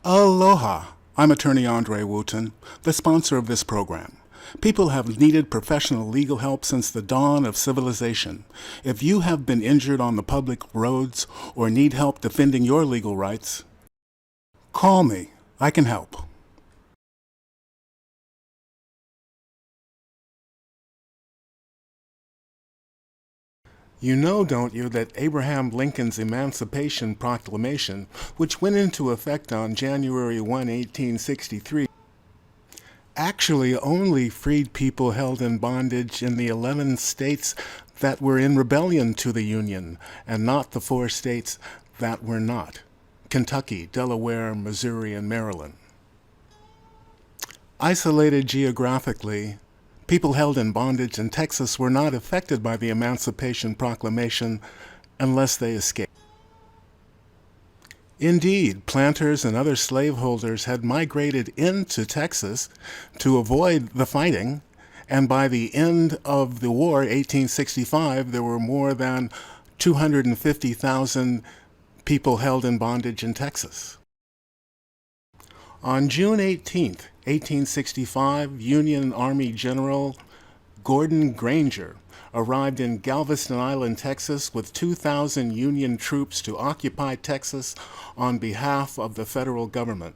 Aloha! I'm Attorney Andre Wooten, the sponsor of this program. People have needed professional legal help since the dawn of civilization. If you have been injured on the public roads or need help defending your legal rights, call me. I can help. You know, don't you, that Abraham Lincoln's Emancipation Proclamation, which went into effect on January 1, 1863, actually only freed people held in bondage in the 11 states that were in rebellion to the Union, and not the 4 states that were not: Kentucky, Delaware, Missouri, and Maryland. Isolated geographically, people held in bondage in Texas were not affected by the Emancipation Proclamation unless they escaped. Indeed, planters and other slaveholders had migrated into Texas to avoid the fighting, and by the end of the war, 1865, there were more than 250,000 people held in bondage in Texas. On June 18, 1865, Union Army General Granger arrived in Galveston Island, Texas, with 2,000 Union troops to occupy Texas on behalf of the federal government.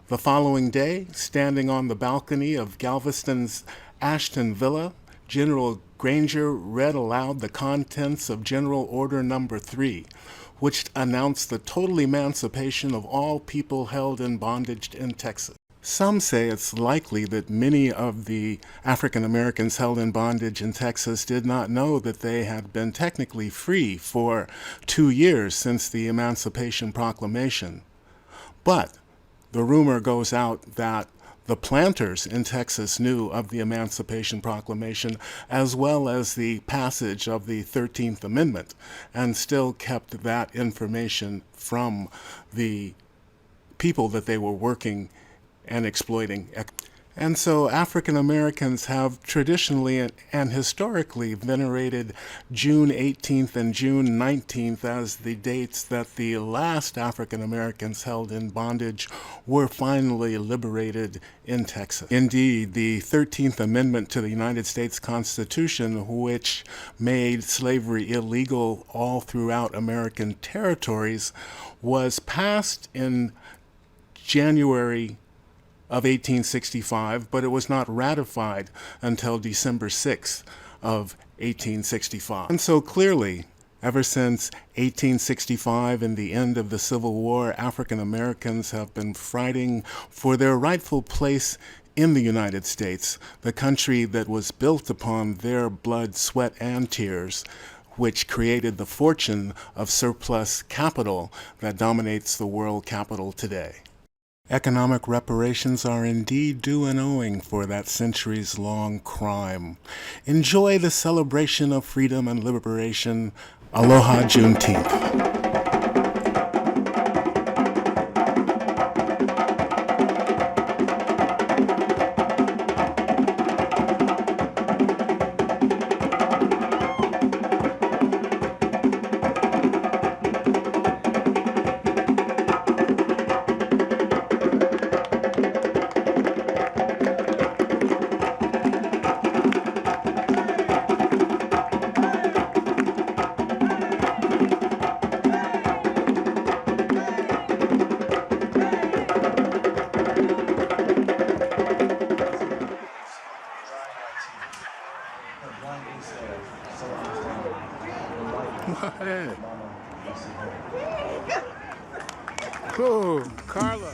The following day, standing on the balcony of Galveston's Ashton Villa, General Granger read aloud the contents of General Order No. 3, which announced the total emancipation of all people held in bondage in Texas. Some say it's likely that many of the African Americans held in bondage in Texas did not know that they had been technically free for 2 years since the Emancipation Proclamation. But the rumor goes out that the planters in Texas knew of the Emancipation Proclamation as well as the passage of the 13th Amendment, and still kept that information from the people that they were working and exploiting. And so African Americans have traditionally and historically venerated June 18th and June 19th as the dates that the last African Americans held in bondage were finally liberated in Texas. Indeed, the 13th Amendment to the United States Constitution, which made slavery illegal all throughout American territories, was passed in January of 1865, but it was not ratified until December 6th of 1865. And so clearly, ever since 1865 and the end of the Civil War, African Americans have been fighting for their rightful place in the United States, the country that was built upon their blood, sweat, and tears, which created the fortune of surplus capital that dominates the world capital today. Economic reparations are indeed due and owing for that centuries-long crime. Enjoy the celebration of freedom and liberation. Aloha Juneteenth. Hey. Cool, Carla.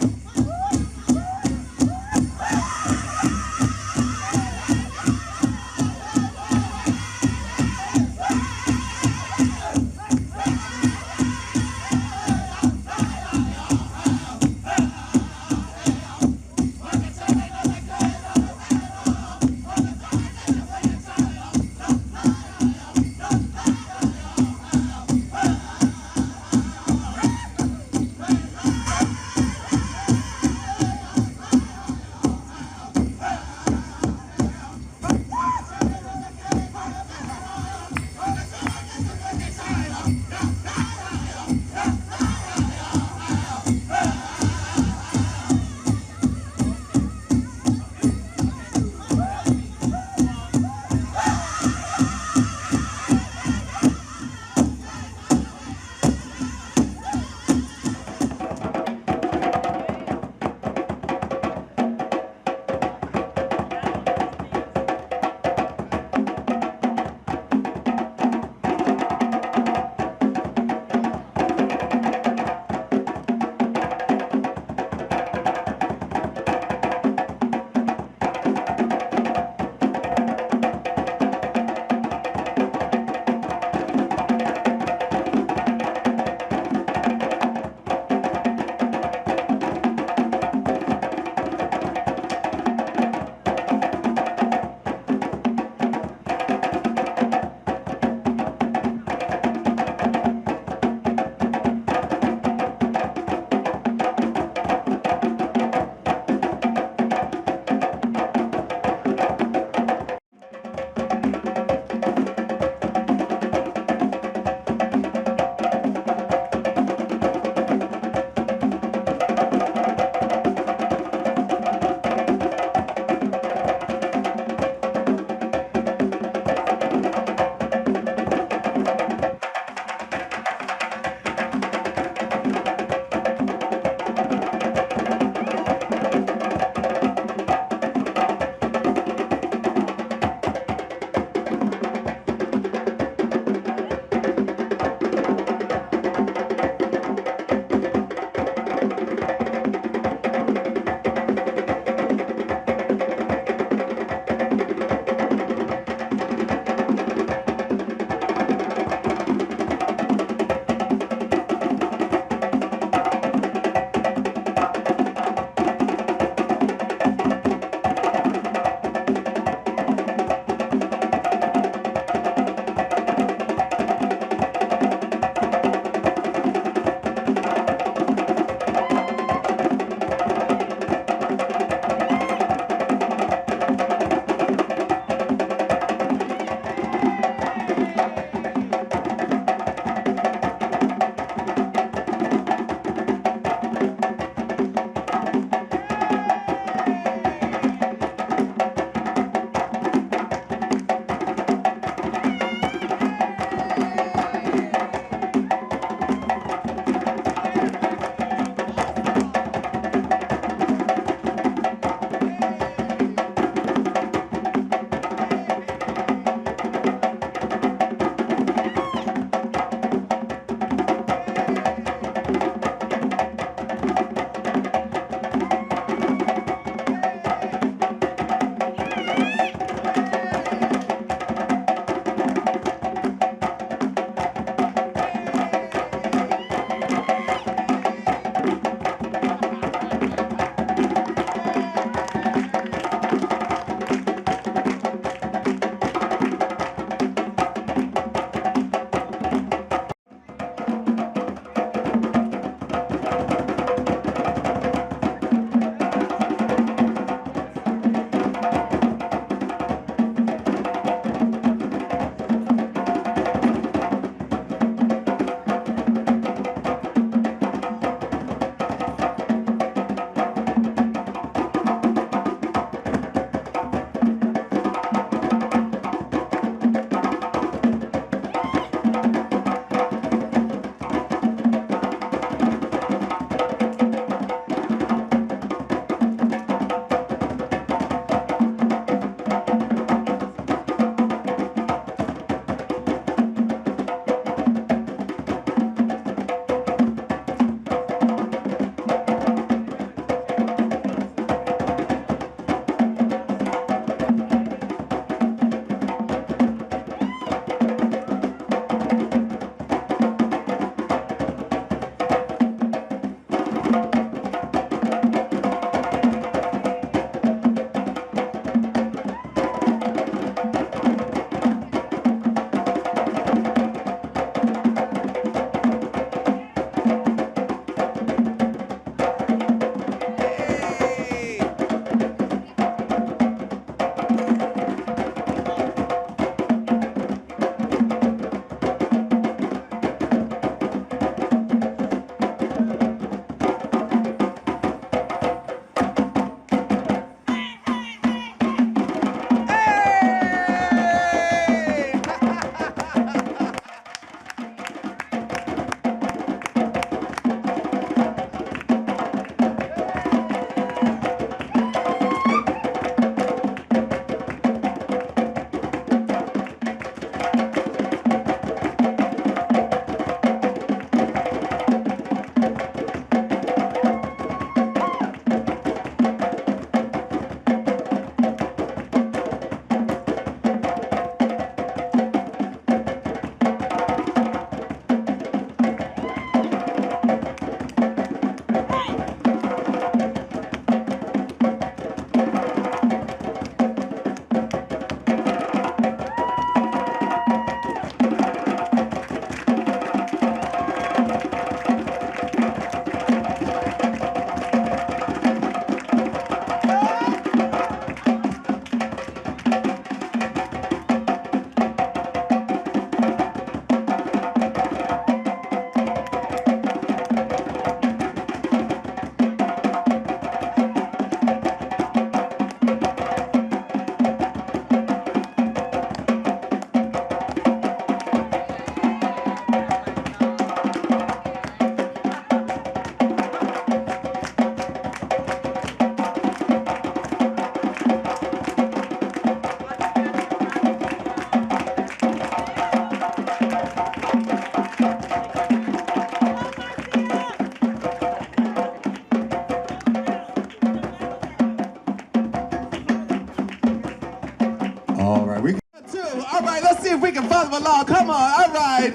making fun of the law. Come on, all right.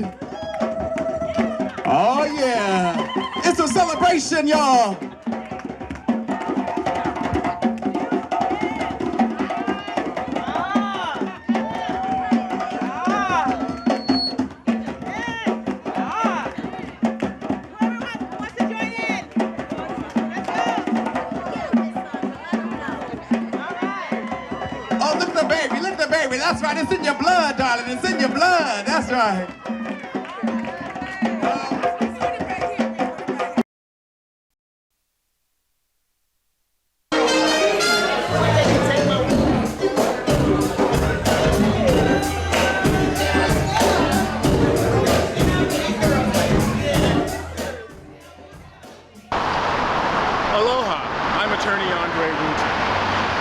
Oh, yeah. It's a celebration, y'all. That's right, it's in your blood, darling. It's in your blood. That's right. Aloha, I'm Attorney Wooten.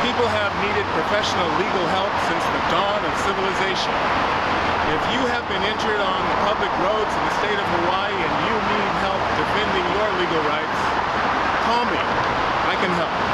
People have needed professional legal help since the dawn of civilization. If you have been injured on the public roads in the state of Hawaii and you need help defending your legal rights, call me. I can help.